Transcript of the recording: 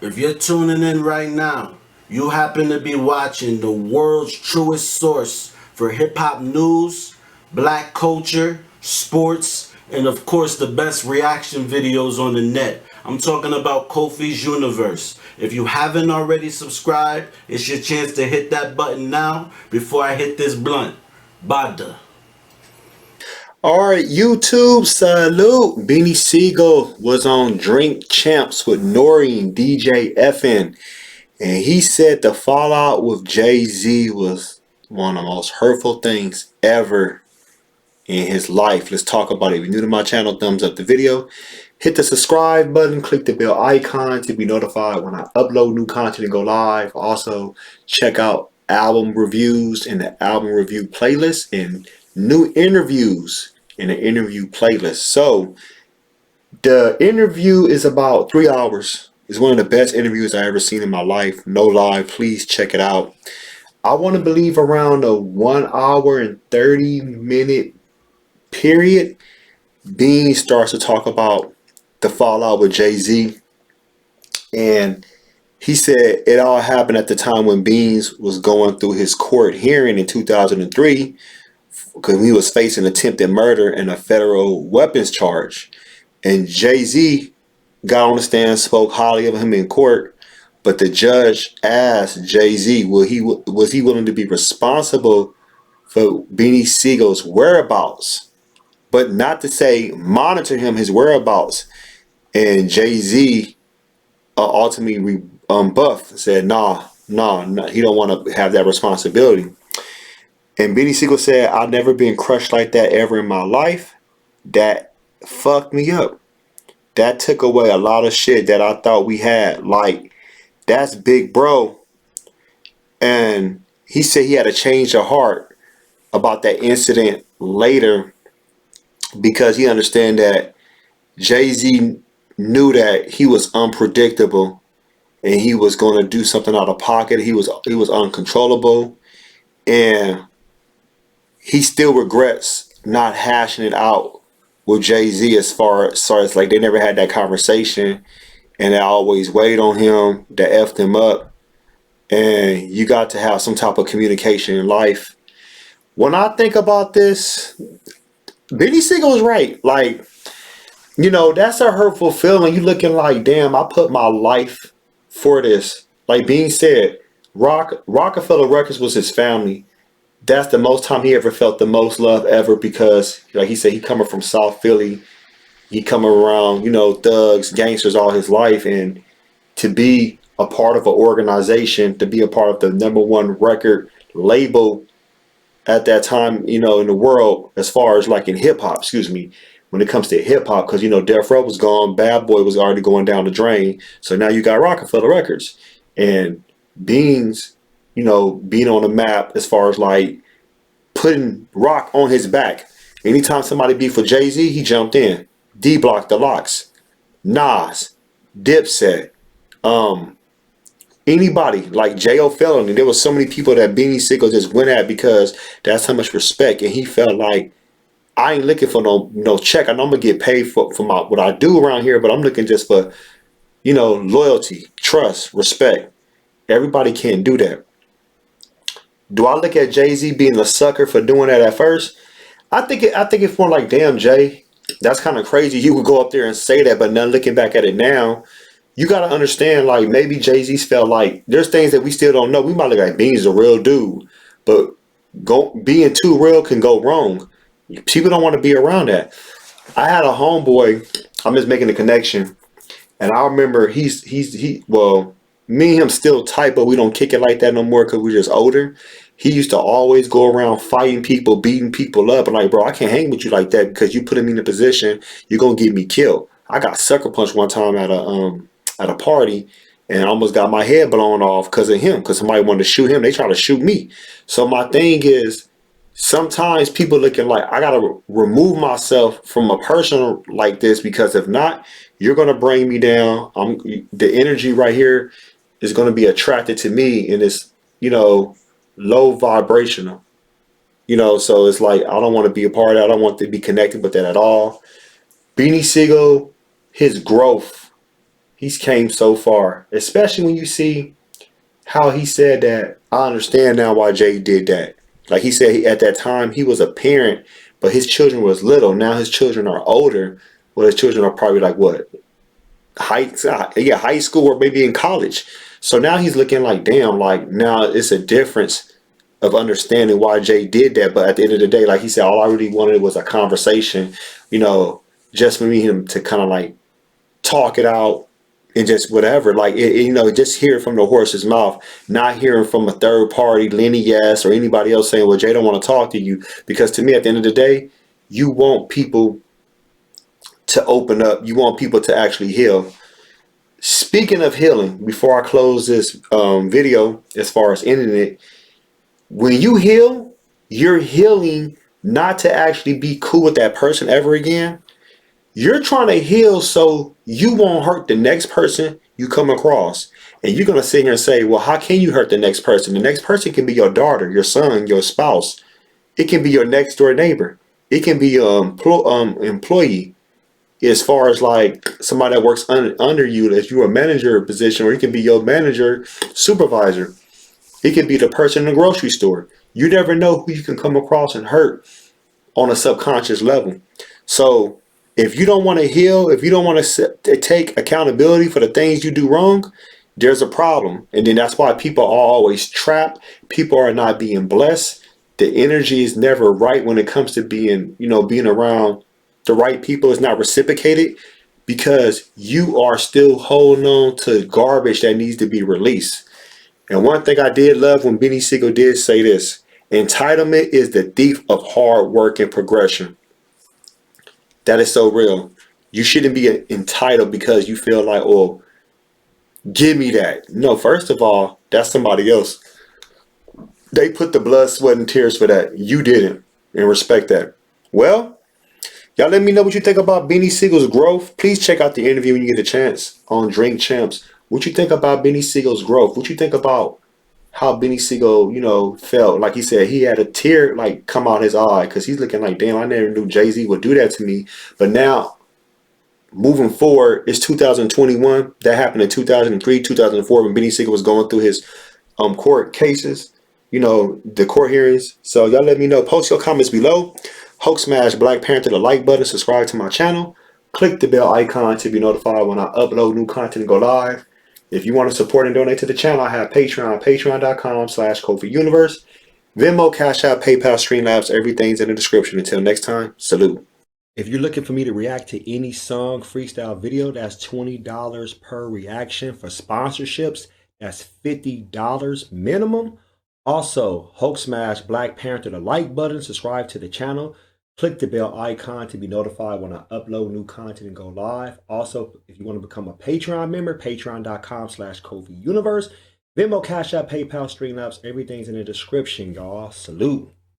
If you're tuning in right now, you happen to be watching the world's truest source for hip hop news, black culture, sports, and of course the best reaction videos on the net. I'm talking about Kofi's Universe. If you haven't already subscribed, it's your chance to hit that button now before I hit this blunt. Bada. Alright, YouTube, salute. Beanie Sigel was on Drink Champs with Nori and DJ FN. And he said the fallout with Jay-Z was one of the most hurtful things ever in his life. Let's talk about it. If you're new to my channel, thumbs up the video. Hit the subscribe button, click the bell icon to be notified when I upload new content and go live. Also, check out album reviews in the album review playlist and new interviews in the interview playlist. So, the interview is about 3 hours. It's one of the best interviews I ever seen in my life. No lie, please check it out. I want to believe around a 1 hour and 30-minute period, Bean starts to talk about the fallout with Jay-Z. And he said it all happened at the time when Beans was going through his court hearing in 2003 because he was facing attempted murder and a federal weapons charge. And Jay-Z got on the stand, spoke highly of him in court, but the judge asked Jay-Z, was he willing to be responsible for Beanie Siegel's whereabouts, but not to say monitor his whereabouts. And Jay-Z ultimately rebuffed, said, nah, he don't want to have that responsibility. And Beanie Sigel said, I've never been crushed like that ever in my life. That fucked me up. That took away a lot of shit that I thought we had. Like, that's big bro. And he said he had a change of heart about that incident later because he understand that Jay-Z knew that he was unpredictable and he was going to do something out of pocket. He was uncontrollable, and he still regrets not hashing it out with Jay-Z as far as like they never had that conversation, and they always weighed on him, that effed him up. And you got to have some type of communication in life. When I think about this, Beanie Sigel is right. Like, you know, that's a hurtful feeling. You looking like, damn, I put my life for this. Like Bean said, Rockefeller Records was his family. That's the most time he ever felt the most love ever because, like he said, he coming from South Philly. He coming around, you know, thugs, gangsters all his life. And to be a part of an organization, to be a part of the #1 record label at that time, you know, in the world, as far as like in hip hop, excuse me, when it comes to hip hop, because, you know, Death Row was gone, Bad Boy was already going down the drain. So now you got Rockefeller Records. And Beans, you know, being on the map as far as like putting Rock on his back. Anytime somebody beat for Jay-Z, he jumped in. D-Block, The Lox, Nas, Dipset, anybody like J.O. Felony. There was so many people that Beanie Sigel just went at because that's how much respect, and he felt like, I ain't looking for no check. I know I'm gonna get paid for my what I do around here, but I'm looking just for, you know, loyalty, trust, respect. Everybody can't do that. Do I look at Jay-Z being a sucker for doing that at first? I think it's more like, damn, Jay, that's kind of crazy. You would go up there and say that, but now looking back at it now, you gotta understand, like, maybe Jay-Z's felt like there's things that we still don't know. We might look like Bean's a real dude, but being too real can go wrong. People don't want to be around that. I had a homeboy, I'm just making a connection, and I remember well, me and him still tight, but we don't kick it like that no more because we're just older. He used to always go around fighting people, beating people up. I'm like, bro, I can't hang with you like that because you putting me in a position, you're gonna get me killed. I got sucker punched one time at a party and I almost got my head blown off because of him, because somebody wanted to shoot him. They try to shoot me. So my thing is, sometimes people looking like I gotta remove myself from a person like this, because if not, you're gonna bring me down. The energy right here is gonna be attracted to me, and it's, you know, low vibrational. You know, so it's like I don't want to be a part of that. I don't want to be connected with that at all. Beanie Sigel, his growth he's came so far, especially when you see how he said that. I understand now why Jay did that. Like he said, at that time he was a parent, but his children was little. Now his children are older. Well, his children are probably like what, high school or maybe in college. So now he's looking like, damn, like now it's a difference of understanding why Jay did that. But at the end of the day, like he said, all I really wanted was a conversation, you know, just for me him to kind of like talk it out and just whatever, like just hear it from the horse's mouth, not hearing from a third party, Lenny Yes, or anybody else saying, "Well, Jay don't want to talk to you." Because to me, at the end of the day, you want people to open up. You want people to actually heal. Speaking of healing, before I close this video, as far as ending it, when you heal, you're healing not to actually be cool with that person ever again. You're trying to heal so you won't hurt the next person you come across. And you're going to sit here and say, well, how can you hurt the next person? The next person can be your daughter, your son, your spouse. It can be your next door neighbor. It can be your employee, as far as like somebody that works under you, if you're a manager position, or it can be your manager, supervisor. It can be the person in the grocery store. You never know who you can come across and hurt on a subconscious level. So if you don't want to heal, if you don't want to take accountability for the things you do wrong, there's a problem. And then that's why people are always trapped. People are not being blessed. The energy is never right when it comes to being around the right people. Is not reciprocated because you are still holding on to garbage that needs to be released. And one thing I did love when Beanie Sigel did say this: entitlement is the thief of hard work and progression. That is so real. You shouldn't be entitled because you feel like, oh, give me that. No, first of all, that's somebody else. They put the blood, sweat, and tears for that. You didn't. And respect that. Well, y'all let me know what you think about Beanie Sigel's growth. Please check out the interview when you get a chance on Drink Champs. What you think about Beanie Sigel's growth? What you think about how Beanie Sigel, felt? Like he said, he had a tear like come out his eye because he's looking like, damn, I never knew Jay-Z would do that to me. But now, moving forward, it's 2021. That happened in 2003, 2004 when Beanie Sigel was going through his court cases, the court hearings. So y'all let me know. Post your comments below. Hulk smash Black Panther the like button. Subscribe to my channel. Click the bell icon to be notified when I upload new content and go live. If you want to support and donate to the channel, I have Patreon, patreon.com/KofiUniverse. Venmo, CashApp, PayPal, Streamlabs, everything's in the description. Until next time, salute. If you're looking for me to react to any song freestyle video, that's $20 per reaction. For sponsorships, that's $50 minimum. Also, Hulk smash Black Panther the like button, subscribe to the channel, click the bell icon to be notified when I upload new content and go live. Also, if you want to become a Patreon member, patreon.com/KofiUniverse. Venmo, Cash App, PayPal, Streamlabs, everything's in the description, y'all. Salute.